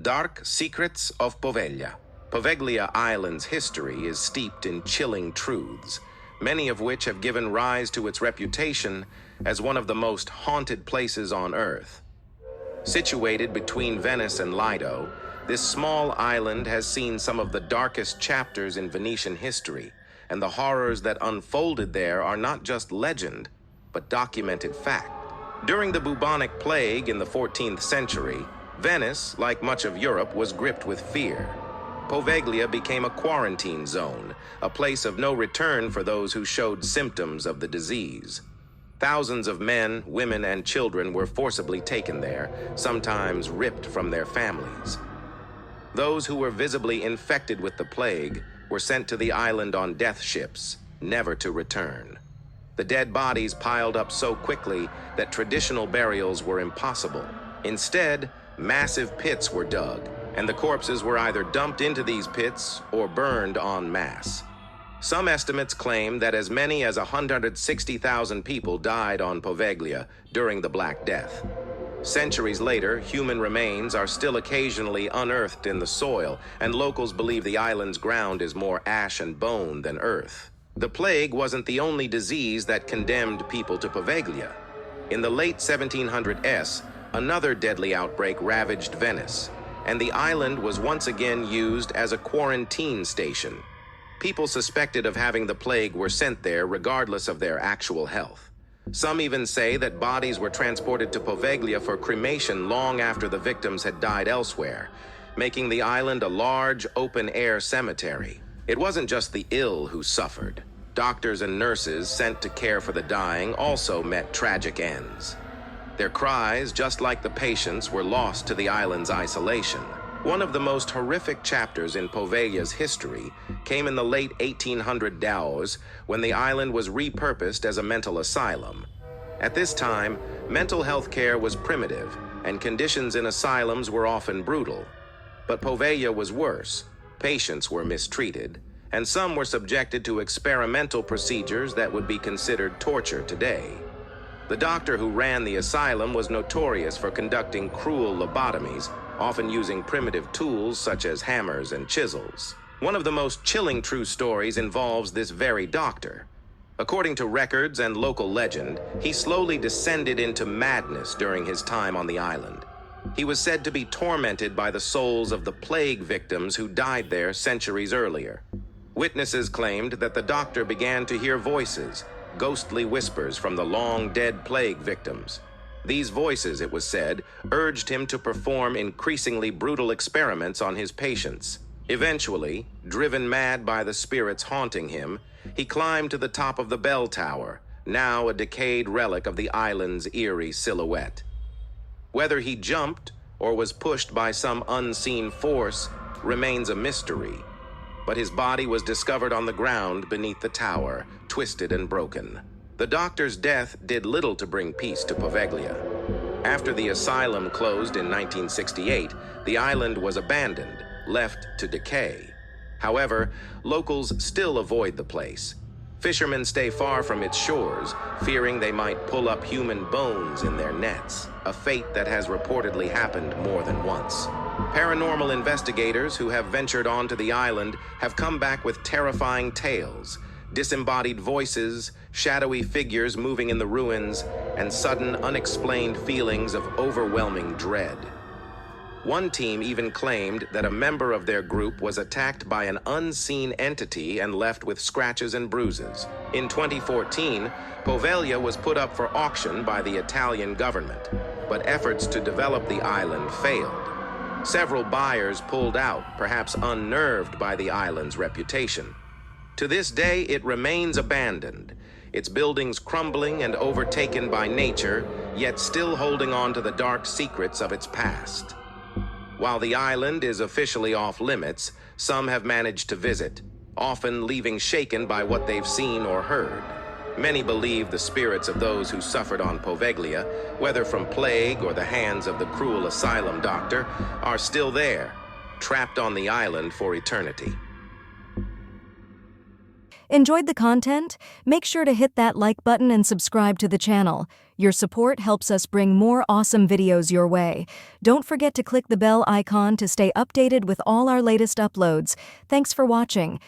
Dark Secrets of Poveglia. Poveglia Island's history is steeped in chilling truths, many of which have given rise to its reputation as one of the most haunted places on Earth. Situated between Venice and Lido, this small island has seen some of the darkest chapters in Venetian history, and the horrors that unfolded there are not just legend, but documented fact. During the bubonic plague in the 14th century, Venice, like much of Europe, was gripped with fear. Poveglia became a quarantine zone, a place of no return for those who showed symptoms of the disease. Thousands of men, women, and children were forcibly taken there, sometimes ripped from their families. Those who were visibly infected with the plague were sent to the island on death ships, never to return. The dead bodies piled up so quickly that traditional burials were impossible. Instead, massive pits were dug, and the corpses were either dumped into these pits or burned en masse. Some estimates claim that as many as 160,000 people died on Poveglia during the Black Death. Centuries later, human remains are still occasionally unearthed in the soil, and locals believe the island's ground is more ash and bone than earth. The plague wasn't the only disease that condemned people to Poveglia. In the late 1700s, another deadly outbreak ravaged Venice, and the island was once again used as a quarantine station. People suspected of having the plague were sent there regardless of their actual health. Some even say that bodies were transported to Poveglia for cremation long after the victims had died elsewhere, making the island a large, open-air cemetery. It wasn't just the ill who suffered. Doctors and nurses sent to care for the dying also met tragic ends. Their cries, just like the patients, were lost to the island's isolation. One of the most horrific chapters in Poveglia's history came in the late 1800s when the island was repurposed as a mental asylum. At this time, mental health care was primitive, and conditions in asylums were often brutal. But Poveglia was worse. Patients were mistreated, and some were subjected to experimental procedures that would be considered torture today. The doctor who ran the asylum was notorious for conducting cruel lobotomies, often using primitive tools such as hammers and chisels. One of the most chilling true stories involves this very doctor. According to records and local legend, he slowly descended into madness during his time on the island. He was said to be tormented by the souls of the plague victims who died there centuries earlier. Witnesses claimed that the doctor began to hear voices, ghostly whispers from the long-dead plague victims. These voices, it was said, urged him to perform increasingly brutal experiments on his patients. Eventually, driven mad by the spirits haunting him, he climbed to the top of the bell tower, now a decayed relic of the island's eerie silhouette. Whether he jumped or was pushed by some unseen force remains a mystery, but his body was discovered on the ground beneath the tower, twisted and broken. The doctor's death did little to bring peace to Poveglia. After the asylum closed in 1968, the island was abandoned, left to decay. However, locals still avoid the place. Fishermen stay far from its shores, fearing they might pull up human bones in their nets, a fate that has reportedly happened more than once. Paranormal investigators who have ventured onto the island have come back with terrifying tales, disembodied voices, shadowy figures moving in the ruins, and sudden, unexplained feelings of overwhelming dread. One team even claimed that a member of their group was attacked by an unseen entity and left with scratches and bruises. In 2014, Poveglia was put up for auction by the Italian government, but efforts to develop the island failed. Several buyers pulled out, perhaps unnerved by the island's reputation. To this day, it remains abandoned, its buildings crumbling and overtaken by nature, yet still holding on to the dark secrets of its past. While the island is officially off limits, some have managed to visit, often leaving shaken by what they've seen or heard. Many believe the spirits of those who suffered on Poveglia, whether from plague or the hands of the cruel asylum doctor, are still there, trapped on the island for eternity. Enjoyed the content? Make sure to hit that like button and subscribe to the channel. Your support helps us bring more awesome videos your way. Don't forget to click the bell icon to stay updated with all our latest uploads. Thanks for watching.